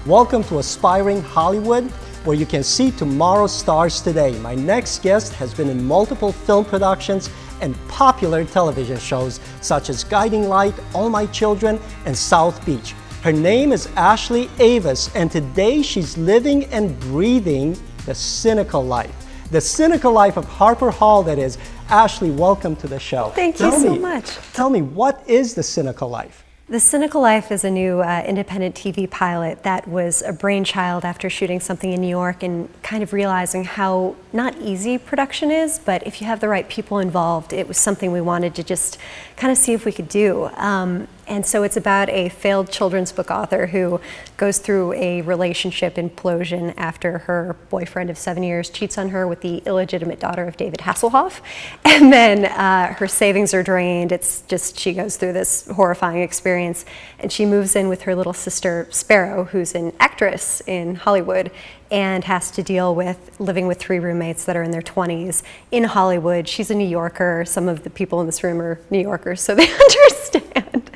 Welcome to Aspiring Hollywood, where you can see tomorrow's stars today. My next guest has been in multiple film productions and popular television shows such as Guiding Light, All My Children, and South Beach. Her name is Ashley Avis, and today she's living and breathing the cynical life. The cynical life of Harper Hall, that is. Ashley, welcome to the show. Thank you so much. Tell me, what is the cynical life? The Cynical Life is a new independent TV pilot that was a brainchild after shooting something in New York and kind of realizing how not easy production is, but if you have the right people involved, it was something we wanted to just kind of see if we could do. And so it's about a failed children's book author who goes through a relationship implosion after her boyfriend of 7 years cheats on her with the illegitimate daughter of David Hasselhoff. And then her savings are drained. It's just, she goes through this horrifying experience. And she moves in with her little sister, Sparrow, who's an actress in Hollywood, and has to deal with living with 3 roommates that are in their 20s in Hollywood. She's a New Yorker. Some of the people in this room are New Yorkers, so they understand.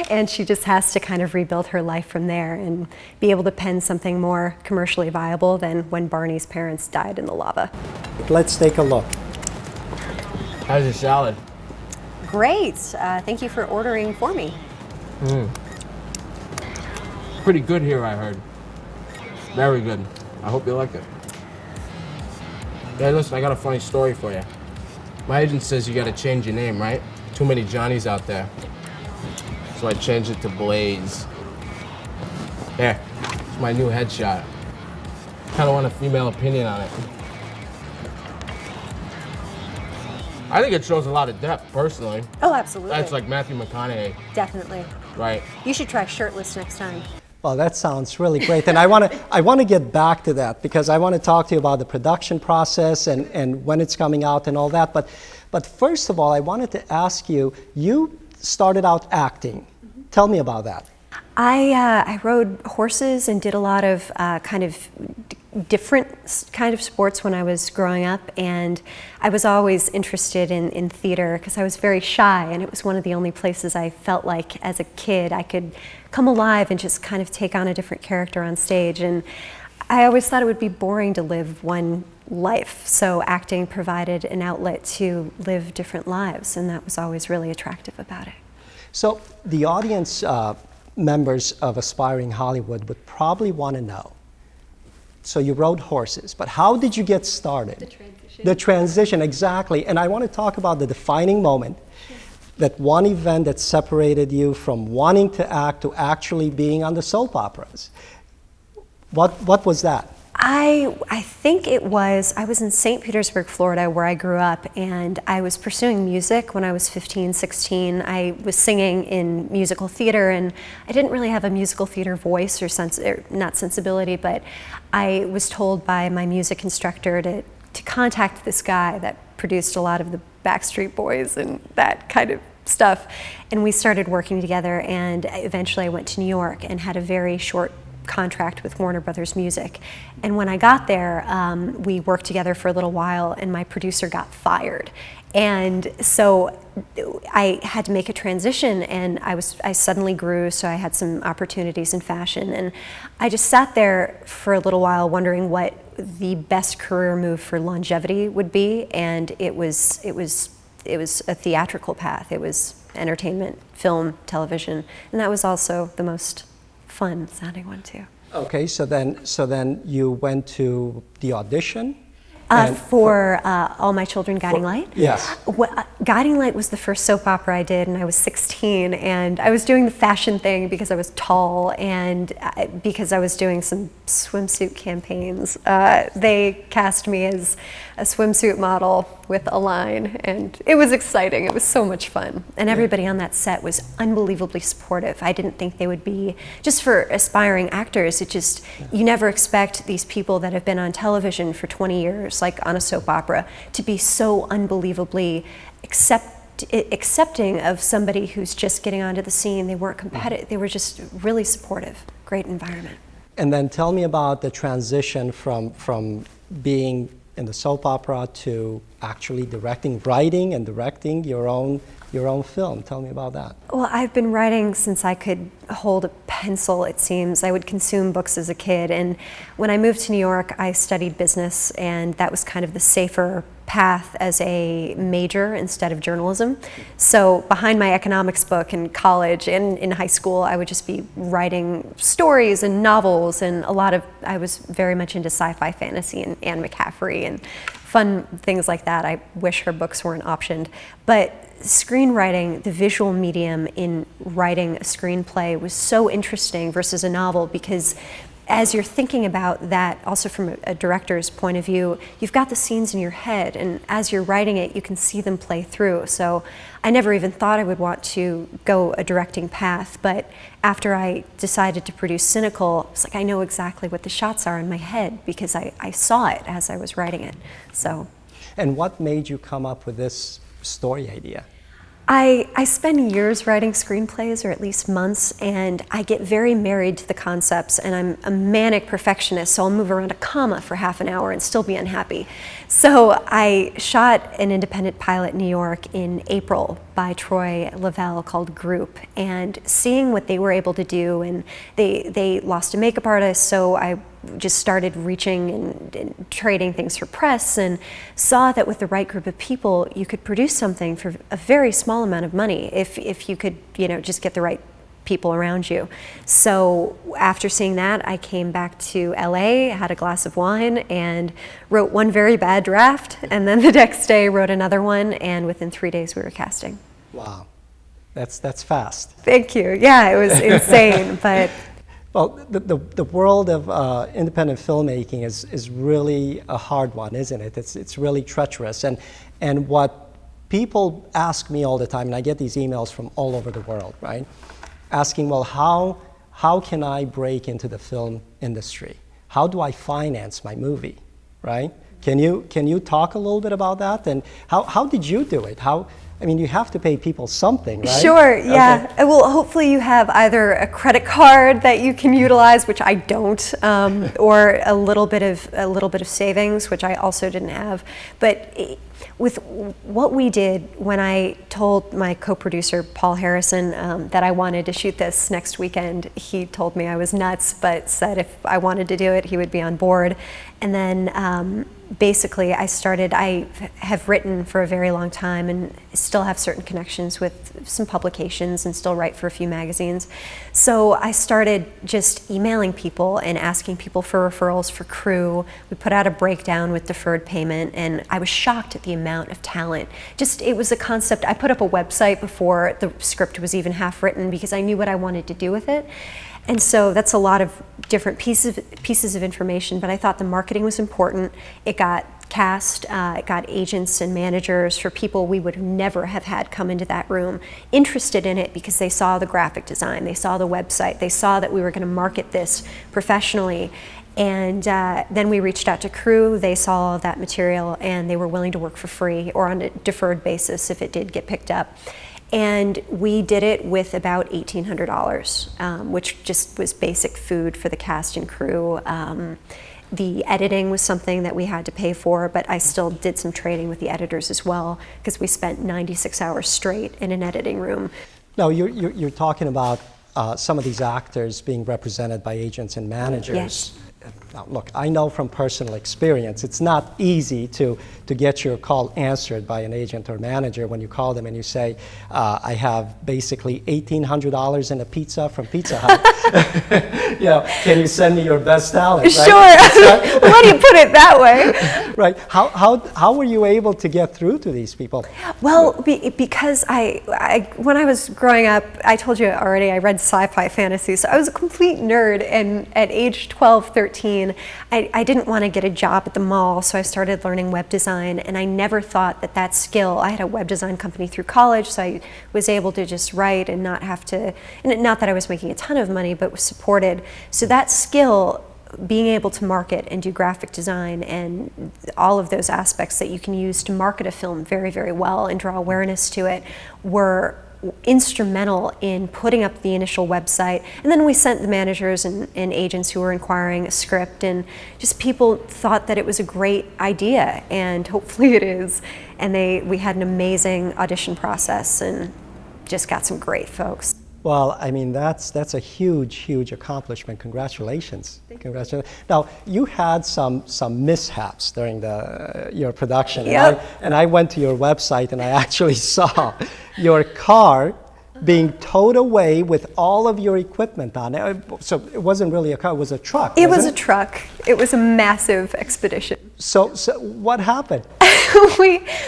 And she just has to kind of rebuild her life from there and be able to pen something more commercially viable than when Barney's parents died in the lava. Let's take a look. How's your salad? Great. Thank you for ordering for me. Pretty good here, I heard. Very good. I hope you like it. Hey, listen, I got a funny story for you. My agent says you gotta change your name, right? Too many Johnnies out there. So I changed it to Blaze. There, it's my new headshot. Kinda want a female opinion on it. I think it shows a lot of depth, personally. Oh, absolutely. That's like Matthew McConaughey. Definitely. Right. You should try shirtless next time. Well, that sounds really great, and I want to get back to that because I want to talk to you about the production process and when it's coming out and all that. But first of all, I wanted to ask you. You started out acting. Tell me about that. I rode horses and did a lot of kind of different kind of sports when I was growing up, and I was always interested in theater because I was very shy, and it was one of the only places I felt like as a kid I could come alive and just kind of take on a different character on stage. And I always thought it would be boring to live one life, so acting provided an outlet to live different lives, and that was always really attractive about it. So the audience members of Aspiring Hollywood would probably want to know. So you rode horses, but how did you get started? The transition. The transition, exactly. And I want to talk about the defining moment, that one event that separated you from wanting to act to actually being on the soap operas. What was that? I think it was, I was in St. Petersburg, Florida, where I grew up, and I was pursuing music when I was 15, 16. I was singing in musical theater, and I didn't really have a musical theater voice or not sensibility, but I was told by my music instructor to contact this guy that produced a lot of the Backstreet Boys and that kind of stuff. And we started working together, and eventually I went to New York and had a very short contract with Warner Brothers Music. And when I got there, we worked together for a little while, and my producer got fired. And so I had to make a transition, and I suddenly grew, so I had some opportunities in fashion. And I just sat there for a little while wondering what the best career move for longevity would be, and it was a theatrical path. It was entertainment, film, television, and that was also the most fun sounding one too. Okay, so then you went to the audition? For All My Children, Guiding Light? Yes. Guiding Light was the first soap opera I did, and I was 16, and I was doing the fashion thing because I was tall and because I was doing some swimsuit campaigns. They cast me as a swimsuit model with a line, and it was exciting. It was so much fun, and everybody on that set was unbelievably supportive. I didn't think they would be, just for aspiring actors, you never expect these people that have been on television for 20 years, like on a soap opera, to be so unbelievably accepting of somebody who's just getting onto the scene. They weren't competitive, they were just really supportive. Great environment. And then tell me about the transition from being in the soap opera to actually writing and directing your own your own film. Tell me about that. Well, I've been writing since I could hold a pencil, it seems. I would consume books as a kid, and when I moved to New York, I studied business, and that was kind of the safer path as a major instead of journalism. So behind my economics book in college and in high school, I would just be writing stories and novels, and I was very much into sci-fi, fantasy, and Anne McCaffrey and fun things like that. I wish her books weren't optioned. But screenwriting, the visual medium in writing a screenplay, was so interesting versus a novel, because as you're thinking about that, also from a director's point of view, you've got the scenes in your head, and as you're writing it, you can see them play through. So I never even thought I would want to go a directing path, but after I decided to produce Cynical, it's like I know exactly what the shots are in my head because I saw it as I was writing it. So. And what made you come up with this story idea? I spend years writing screenplays, or at least months, and I get very married to the concepts, and I'm a manic perfectionist, so I'll move around a comma for half an hour and still be unhappy. So I shot an independent pilot in New York in April by Troy Lavelle called Group, and seeing what they were able to do, and they lost a makeup artist, so I just started reaching and trading things for press, and saw that with the right group of people, you could produce something for a very small amount of money if you could, just get the right people around you. So after seeing that, I came back to LA, had a glass of wine, and wrote one very bad draft, and then the next day wrote another one, and within 3 days we were casting. Wow, that's fast. Thank you. Yeah, it was insane, but. Well, the world of independent filmmaking is really a hard one, isn't it? It's really treacherous. And what people ask me all the time, and I get these emails from all over the world, right? Asking, well, how can I break into the film industry? How do I finance my movie, right? Can you talk a little bit about that? And how did you do it? You have to pay people something, right? Sure, yeah. Okay. Well, hopefully you have either a credit card that you can utilize, which I don't, or a little bit of savings, which I also didn't have. But with what we did, when I told my co-producer Paul Harrison that I wanted to shoot this next weekend, he told me I was nuts, but said if I wanted to do it, he would be on board. And then basically I have written for a very long time and still have certain connections with some publications and still write for a few magazines. So I started just emailing people and asking people for referrals for crew. We put out a breakdown with deferred payment, and I was shocked at the amount of talent. It was a concept. I put up a website before the script was even half written because I knew what I wanted to do with it. And so that's a lot of different pieces of information, but I thought the marketing was important. It got cast, it got agents and managers for people we would never have had come into that room interested in it because they saw the graphic design, they saw the website, they saw that we were going to market this professionally. And then we reached out to crew, they saw all of that material, and they were willing to work for free or on a deferred basis if it did get picked up. And we did it with about $1,800, which just was basic food for the cast and crew. The editing was something that we had to pay for, but I still did some training with the editors as well, because we spent 96 hours straight in an editing room. No, you're talking about some of these actors being represented by agents and managers. Yes. Now, look, I know from personal experience, it's not easy to get your call answered by an agent or manager when you call them and you say, I have basically $1,800 in a pizza from Pizza Hut. Can you send me your best talent? Sure. Right? Why do you put it that way? Right. How were you able to get through to these people? Well, because when I was growing up, I told you already, I read sci-fi fantasy, so I was a complete nerd, and at age 12, 13, I didn't want to get a job at the mall, so I started learning web design, and I never thought that skill, I had a web design company through college, so I was able to just write and not have to, and not that I was making a ton of money, but was supported. So that skill, being able to market and do graphic design and all of those aspects that you can use to market a film very, very well and draw awareness to it were instrumental in putting up the initial website. And then we sent the managers and agents who were inquiring a script, and just people thought that it was a great idea, and hopefully it is. And we had an amazing audition process and just got some great folks. Well, I mean, that's a huge, huge accomplishment. Congratulations. Congratulations. Now, you had some mishaps during your production. Yep. And I went to your website and I actually saw your car being towed away with all of your equipment on it. So it wasn't really a car, it was a truck. It was a truck. It was a massive expedition. So what happened?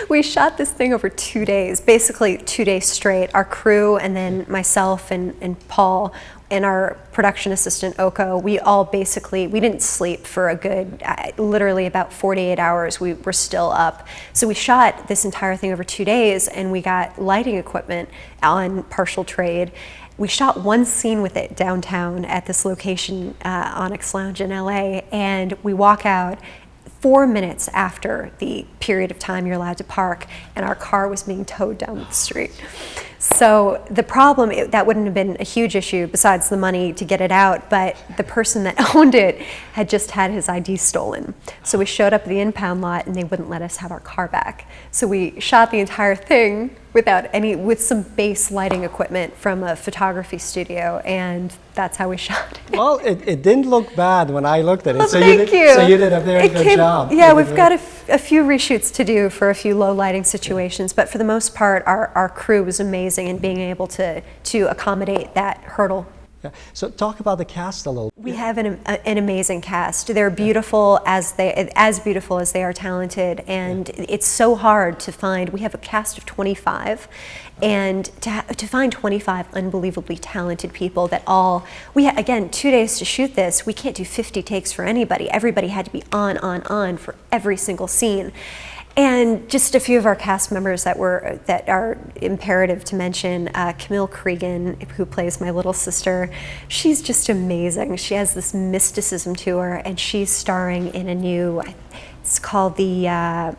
We shot this thing over 2 days, basically 2 days straight. Our crew and then myself and Paul and our production assistant Oko, we didn't sleep for a good, literally about 48 hours. We were still up. So we shot this entire thing over 2 days, and we got lighting equipment on partial trade. We shot one scene with it downtown at this location, Onyx Lounge in LA, and we walk out 4 minutes after the period of time you're allowed to park, and our car was being towed down the street. So the problem, that wouldn't have been a huge issue besides the money to get it out, but the person that owned it had just had his ID stolen. So we showed up at the impound lot and they wouldn't let us have our car back. So we shot the entire thing with some base lighting equipment from a photography studio, and that's how we shot it. Well, it didn't look bad when I looked at it. Well, So thank you. So you did a very good job. Yeah, we've got a few reshoots to do for a few low lighting situations, but for the most part, our crew was amazing in being able to accommodate that hurdle. Yeah. So talk about the cast a little. We have an amazing cast. They're beautiful as beautiful as they are talented, and it's so hard to find. We have a cast of 25, and to find 25 unbelievably talented people that again, 2 days to shoot this. We can't do 50 takes for anybody. Everybody had to be on for every single scene. And just a few of our cast members that are imperative to mention. Camille Cregan, who plays my little sister, she's just amazing. She has this mysticism to her, and she's starring in a new, it's called the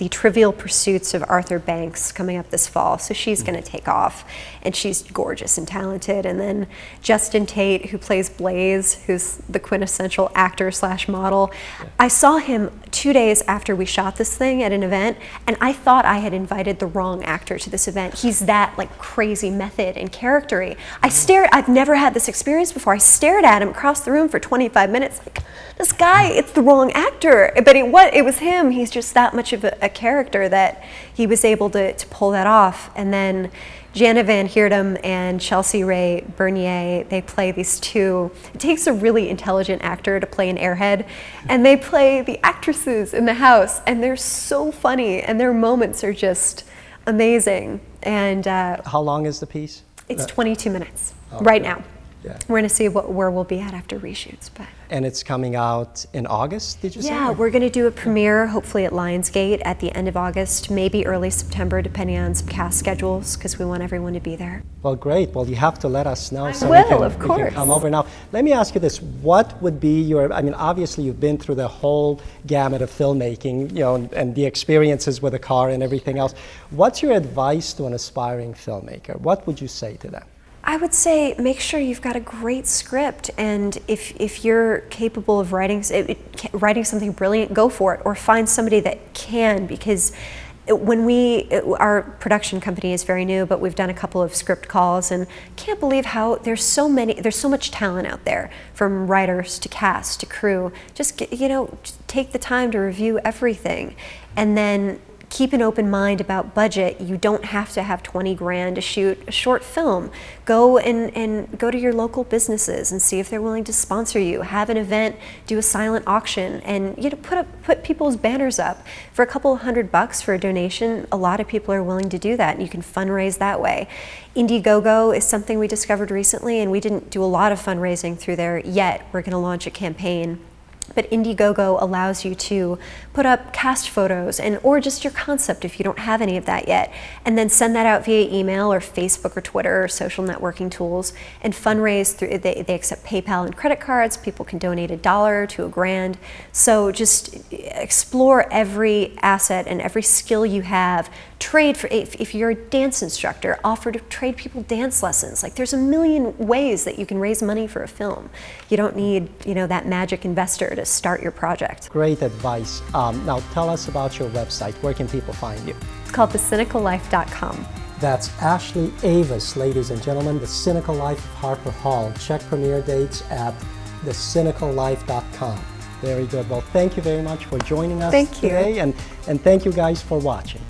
Trivial Pursuits of Arthur Banks, coming up this fall. So she's going to take off, and she's gorgeous and talented. And then Justin Tate, who plays Blaze, who's the quintessential actor/model. I saw him 2 days after we shot this thing at an event, and I thought I had invited the wrong actor to this event. He's that crazy method and charactery. I've never had this experience before. I stared at him across the room for 25 minutes, like, this guy, it's the wrong actor. But it was him. He's just that much of a character that he was able to pull that off. And then Jana Van Heertem and Chelsea Ray Bernier, they play these two. It takes a really intelligent actor to play an airhead, and they play the actresses in the house, and they're so funny, and their moments are just amazing. And how long is the piece? It's 22 minutes Okay. right now. Yeah. We're going to see where we'll be at after reshoots. And it's coming out in August, did you say? Yeah, we're going to do a premiere, hopefully at Lionsgate at the end of August, maybe early September, depending on some cast schedules, because we want everyone to be there. Well, great. Well, you have to let us know. Of course. We can come over. Now, let me ask you this. What would be obviously you've been through the whole gamut of filmmaking, and the experiences with a car and everything else. What's your advice to an aspiring filmmaker? What would you say to them? I would say make sure you've got a great script, and if you're capable of writing something brilliant, go for it, or find somebody that can, because our production company is very new, but we've done a couple of script calls, and can't believe how there's so much talent out there, from writers to cast to crew. Just take the time to review everything, and then keep an open mind about budget. You don't have to have 20 grand to shoot a short film. Go to your local businesses and see if they're willing to sponsor you. Have an event, do a silent auction, and put people's banners up. For a couple $100 for a donation, a lot of people are willing to do that, and you can fundraise that way. Indiegogo is something we discovered recently, and we didn't do a lot of fundraising through there yet. We're going to launch a campaign. But Indiegogo allows you to put up cast photos or just your concept if you don't have any of that yet, and then send that out via email or Facebook or Twitter or social networking tools, and fundraise through. They accept PayPal and credit cards. People can donate $1 to $1,000. So just explore every asset and every skill you have trade for, if you're a dance instructor, offer to trade people dance lessons. Like, there's a million ways that you can raise money for a film. You don't need, you know, that magic investor to start your project. Great advice. Now tell us about your website. Where can people find you? It's called thecynicallife.com. That's Ashley Avis, ladies and gentlemen, The Cynical Life of Harper Hall. Check premiere dates at thecynicallife.com. Very good. Well, thank you very much for joining us today, and thank you guys for watching.